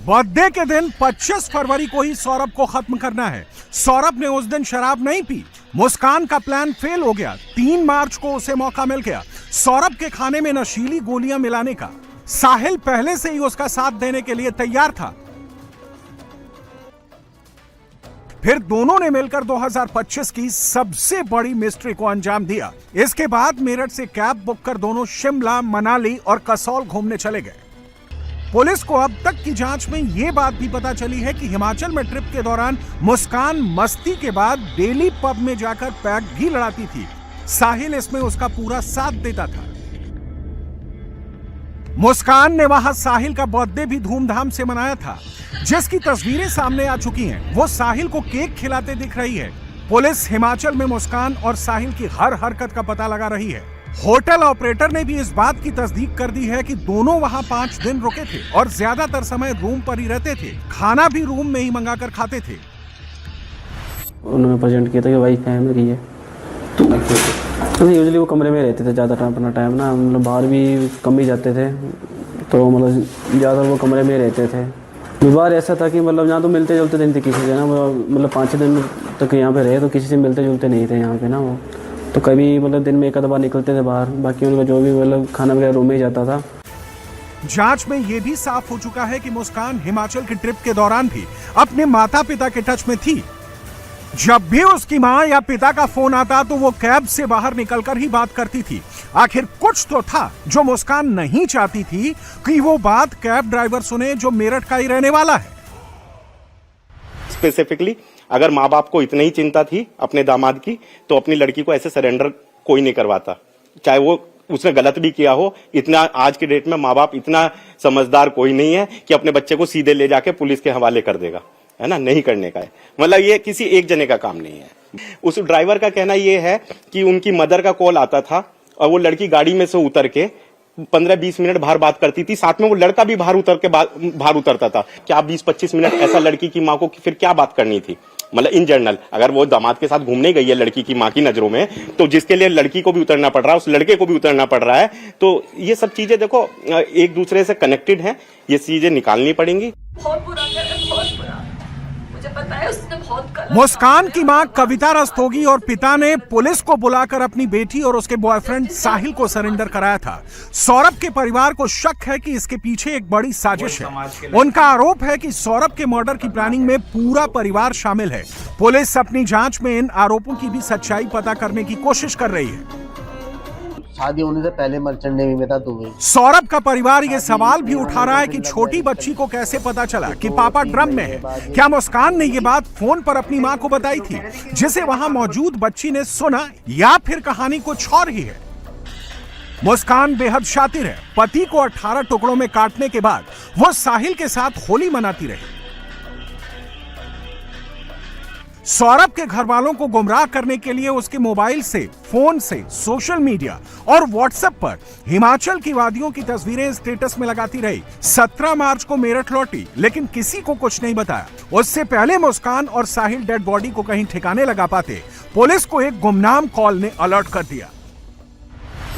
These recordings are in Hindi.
बर्थडे के दिन 25 फरवरी को ही सौरभ को खत्म करना है। सौरभ ने उस दिन शराब नहीं पी। मुस्कान का प्लान फेल हो गया। 3 मार्च को उसे मौका मिल गया सौरभ के खाने में नशीली गोलियां मिलाने का। साहिल पहले से ही उसका साथ देने के लिए तैयार था। फिर दोनों ने मिलकर 2025 की सबसे बड़ी मिस्ट्री को अंजाम दिया। इसके बाद मेरठ से कैब बुक कर दोनों शिमला, मनाली और कसौल घूमने चले गए। पुलिस को अब तक की जांच में यह बात भी पता चली है कि हिमाचल में ट्रिप के दौरान मुस्कान मस्ती के बाद डेली पब में जाकर पैक भी लड़ाती थी। साहिल इसमें उसका पूरा साथ देता था। मुस्कान ने वहां साहिल का बर्थडे भी धूमधाम से मनाया था, जिसकी तस्वीरें सामने आ चुकी हैं। वो साहिल को केक खिलाते दिख रही है। पुलिस हिमाचल में मुस्कान और साहिल की हर हरकत का पता लगा रही है। होटल ऑपरेटर ने भी इस बात की तस्दीक कर दी है कि दोनों वहां 5 दिन रुके थे और ज्यादातर समय रूम पर ही रहते थे। खाना भी रूम में ही मंगाकर खाते थे। उन्होंने प्रेजेंट किया था कि वाइफ है मेरी है, तो यूजुअली वो कमरे में रहते थे ज़्यादा अपना टाइम ना, मतलब बाहर भी कम ही जाते थे, तो मतलब ज़्यादा वो कमरे में रहते थे। व्यवहार ऐसा था कि मतलब यहाँ तो मिलते जुलते नहीं थे किसी से ना, मतलब 5-6 दिन तक यहाँ पे रहे तो किसी से मिलते जुलते नहीं थे यहाँ पे ना। वो तो कभी मतलब दिन में एक आध बार निकलते थे बाहर, बाकी उनका जो भी मतलब खाना वगैरह रूम में ही जाता था। जांच में यह भी साफ हो चुका है कि मुस्कान हिमाचल की ट्रिप के दौरान भी अपने माता पिता के टच में थी। जब भी उसकी मां या पिता का फोन आता तो वो कैब से बाहर निकलकर ही बात करती थी। आखिर कुछ तो था जो मुस्कान नहीं चाहती थी कि वो बात कैब ड्राइवर सुने, जो मेरठ का ही रहने वाला है। स्पेसिफिकली अगर माँ बाप को इतनी ही चिंता थी अपने दामाद की, तो अपनी लड़की को ऐसे सरेंडर कोई नहीं करवाता, चाहे वो उसने गलत भी किया हो। इतना आज की डेट में माँ बाप इतना समझदार कोई नहीं है कि अपने बच्चे को सीधे ले जाके पुलिस के हवाले कर देगा, है ना। नहीं करने का है, मतलब ये किसी एक जने का काम नहीं है। उस ड्राइवर का कहना ये है कि उनकी मदर का कॉल आता था और वो लड़की गाड़ी में से उतर के 15-20 मिनट बाहर बात करती थी, साथ में वो लड़का भी बाहर उतरता था। क्या 20-25 मिनट ऐसा लड़की की माँ को फिर क्या बात करनी थी, मतलब इन जनरल। अगर वो दामाद के साथ घूमने गई है लड़की की माँ की नजरों में, तो जिसके लिए लड़की को भी उतरना पड़ रहा है, उस लड़के को भी उतरना पड़ रहा है। तो ये सब चीजें देखो एक दूसरे से कनेक्टेड हैं, ये चीजें निकालनी पड़ेंगी। बहुत बुरा है, बहुत बुरा। मुझे पता है उसने बहुत गलत। मुस्कान की मां कविता रस्तोगी और पिता ने पुलिस को बुलाकर अपनी बेटी और उसके बॉयफ्रेंड साहिल को सरेंडर कराया था। सौरभ के परिवार को शक है कि इसके पीछे एक बड़ी साजिश है। उनका आरोप है कि सौरभ के मर्डर की प्लानिंग में पूरा परिवार शामिल है। पुलिस अपनी जांच में इन आरोपों की भी सच्चाई पता करने की कोशिश कर रही है। शादी होने से पहले मर्चेंट नेवी में था दुबई। सौरभ का परिवार ये सवाल भी उठा रहा है कि छोटी बच्ची को कैसे पता चला कि पापा ड्रम में है। क्या मुस्कान ने ये बात फोन पर अपनी मां को बताई थी, जिसे वहां मौजूद बच्ची ने सुना, या फिर कहानी कुछ और ही है? मुस्कान बेहद शातिर है। पति को 18 टुकड़ों में काटने के बाद वो साहिल के साथ होली मनाती रही। सौरभ के घर वालों को गुमराह करने के लिए उसके मोबाइल से, फोन से, सोशल मीडिया और व्हाट्सएप पर हिमाचल की वादियों की तस्वीरें स्टेटस में लगाती रही। 17 मार्च को मेरठ लौटी, लेकिन किसी को कुछ नहीं बताया। उससे पहले मुस्कान और साहिल डेड बॉडी को कहीं ठिकाने लगा पाते, पुलिस को एक गुमनाम कॉल ने अलर्ट कर दिया।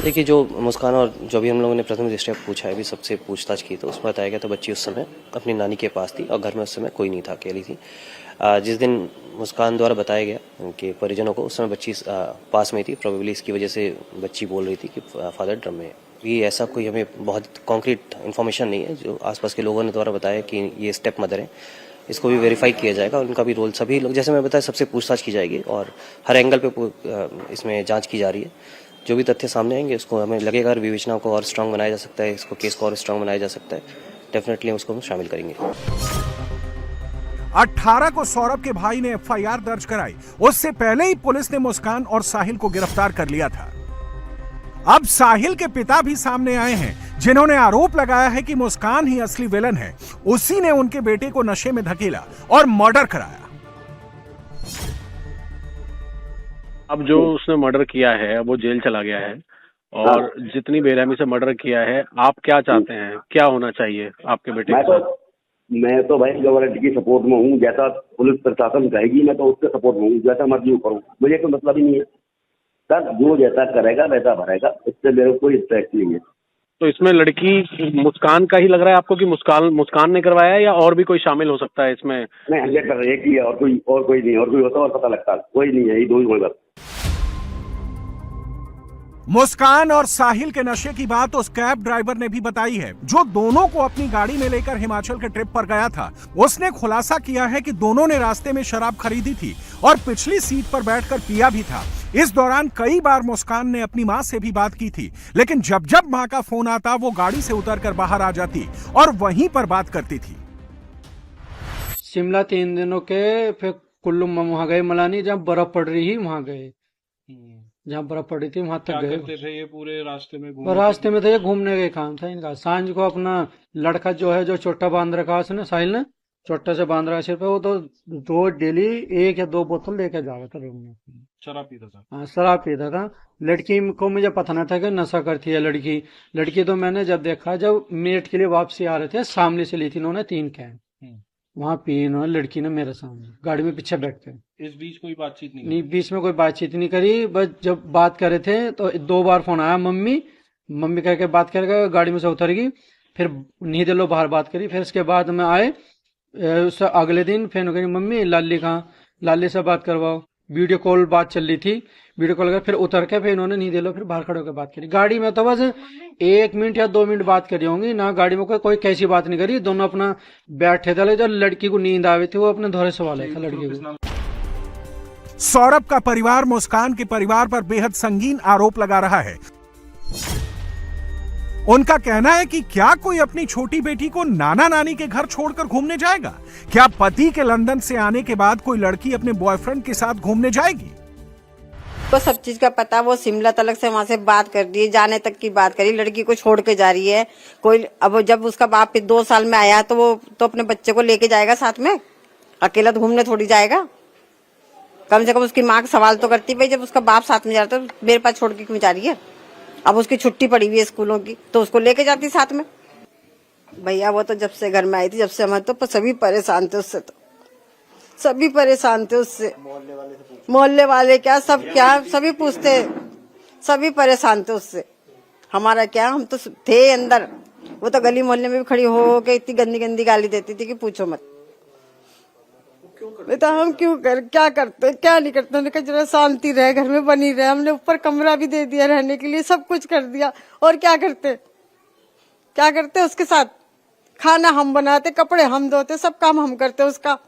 देखिए, जो मुस्कान और जो भी हम लोगों ने प्रथम दृष्टया पूछा है, भी सबसे पूछताछ की तो उसमें बताया गया तो बच्ची उस समय अपनी नानी के पास थी और घर में उस समय कोई नहीं था, अकेली थी। जिस दिन मुस्कान द्वारा बताया गया उनके परिजनों को, उस समय बच्ची पास में थी। प्रोबेबली इसकी वजह से बच्ची बोल रही थी कि फादर ड्रम में है। ये ऐसा कोई हमें बहुत कॉन्क्रीट इन्फॉर्मेशन नहीं है। जो आसपास के लोगों ने द्वारा बताया कि ये स्टेप मदर है, इसको भी वेरीफाई किया जाएगा। उनका भी रोल, सभी लोग जैसे मैं बताया, सबसे पूछताछ की जाएगी और हर एंगल पे इसमें जाँच की जा रही है। जो भी तथ्य सामने आएंगे उसको हमें लगेगा विवेचना को और स्ट्रांग बनाया जा सकता है, इसको केस को और स्ट्रांग बनाया जा सकता है, डेफिनेटली उसको हम शामिल करेंगे। 18 को सौरभ के भाई ने एफआईआर दर्ज कराई। उससे पहले ही पुलिस ने मुस्कान और साहिल को गिरफ्तार कर लिया था। अब साहिल के पिता भी सामने आए हैं, जिन्होंने आरोप लगाया है कि मुस्कान ही असली विलन है। उसी ने उनके बेटे को नशे में धकेला और मर्डर कराया। अब जो उसने मर्डर किया है वो जेल चला गया है, और जितनी बेरहमी से मर्डर किया है, आप क्या चाहते हैं, क्या होना चाहिए आपके बेटे के साथ? मैं तो भाई गवर्नमेंट की सपोर्ट में हूँ। जैसा पुलिस प्रशासन कहेगी मैं तो उसके सपोर्ट में हूँ, जैसा मर्जी करूँ, मुझे कोई मतलब ही नहीं है सर। जो जैसा करेगा वैसा भरेगा, इससे मेरे को कोई इंटरेस्ट नहीं है। तो इसमें लड़की मुस्कान का ही लग रहा है आपको कि मुस्कान ने करवाया है या और भी कोई शामिल हो सकता है इसमें? नहीं 100% एक ही है, और कोई नहीं, और कोई होता और पता लगता, कोई नहीं है, ये दो ही हुए बस। मुस्कान और साहिल के नशे की बात उस कैब ड्राइवर ने भी बताई है जो दोनों को अपनी गाड़ी में लेकर हिमाचल के ट्रिप पर गया था। उसने खुलासा किया है कि दोनों ने रास्ते में शराब खरीदी थी और पिछली सीट पर बैठकर पिया भी था। इस दौरान कई बार मुस्कान ने अपनी मां से भी बात की थी, लेकिन जब जब मां का फोन आता वो गाड़ी से उतरकर बाहर आ जाती और वहीं पर बात करती थी। शिमला 3 दिनों के, फिर कुल्लू में वहां गए, मलानी जहाँ बर्फ पड़ रही थी वहां गए, जहाँ बर्फ पड़ी थी वहां तक गए। करते थे ये पूरे रास्ते में? रास्ते में तो ये घूमने का काम था इनका। सांझ को अपना लड़का जो है, जो छोटा बांध रखा उसने, साहिल ने छोटा से बांध रखा सिर पे, वो तो रोज डेली 1 या 2 बोतल लेके जा रहा था रूम में। शराब पीता था? हाँ, शराब पीता था। लड़की को मुझे पता नहीं था कि नशा करती है लड़की तो मैंने जब देखा, जब मीट के लिए वापसी आ रहे थे, शामली से ली थी इन्होंने 3 कैन, वहां पी इन्होंने, लड़की ने मेरे सामने गाड़ी में पीछे बैठ के। इस बीच कोई बातचीत नहीं, बीच में कोई बातचीत नहीं करी। बस जब बात कर रहे थे तो 2 बार फोन आया, मम्मी कह के बात करके गाड़ी में से उतर गई। फिर नहीं दे लो बाहर बात करी। फिर उसके बाद में आए, उससे अगले दिन फिर कही मम्मी लाली कहाँ, लाली से बात करवाओ। वीडियो कॉल बात चल रही थी, वीडियो कॉल कर, फिर उतर के फिर इन्होंने नहीं दे लो, फिर बाहर खड़े होकर बात करी। गाड़ी में तो बस 1 मिनट या 2 मिनट बात करी होंगी ना, गाड़ी में कोई कैसी बात नहीं करी। दोनों अपना बैठे थे। जब लड़की को नींद आ रही थी वो अपने धोरे सवाल था लड़की को। सौरभ का परिवार मुस्कान के परिवार पर बेहद संगीन आरोप लगा रहा है। उनका कहना है कि क्या कोई अपनी छोटी बेटी को नाना नानी के घर छोड़कर घूमने जाएगा? क्या पति के लंदन से आने के बाद कोई लड़की अपने बॉयफ्रेंड के साथ घूमने जाएगी? तो सब चीज का पता, वो शिमला तलक से वहां से बात कर दी, जाने तक की बात करी, लड़की को छोड़ के जा रही है कोई। अब जब उसका बाप 2 साल में आया तो वो तो अपने बच्चे को लेके जाएगा साथ में, अकेला घूमने थोड़ी जाएगा। कम से कम उसकी माँ का सवाल तो करती, भाई जब उसका बाप साथ में जा रहा तो मेरे पास छोड़ के क्यों जा रही है? अब उसकी छुट्टी पड़ी हुई है स्कूलों की, तो उसको लेके जाती साथ में। भैया वो तो जब से घर में आई थी, जब से हम तो सभी परेशान थे उससे, तो सभी परेशान थे उससे। मोहल्ले वाले क्या, सब क्या, सभी पूछते, सभी परेशान थे उससे। हमारा क्या, हम तो थे अंदर। वो तो गली मोहल्ले में भी खड़ी हो के इतनी गंदी गंदी गाली देती थी कि पूछो मत। बेटा हम क्या करते, क्या नहीं करते। हमने कहा जरा शांति रहे, घर में बनी रहे। हमने ऊपर कमरा भी दे दिया रहने के लिए, सब कुछ कर दिया, और क्या करते उसके साथ? खाना हम बनाते, कपड़े हम धोते, सब काम हम करते उसका।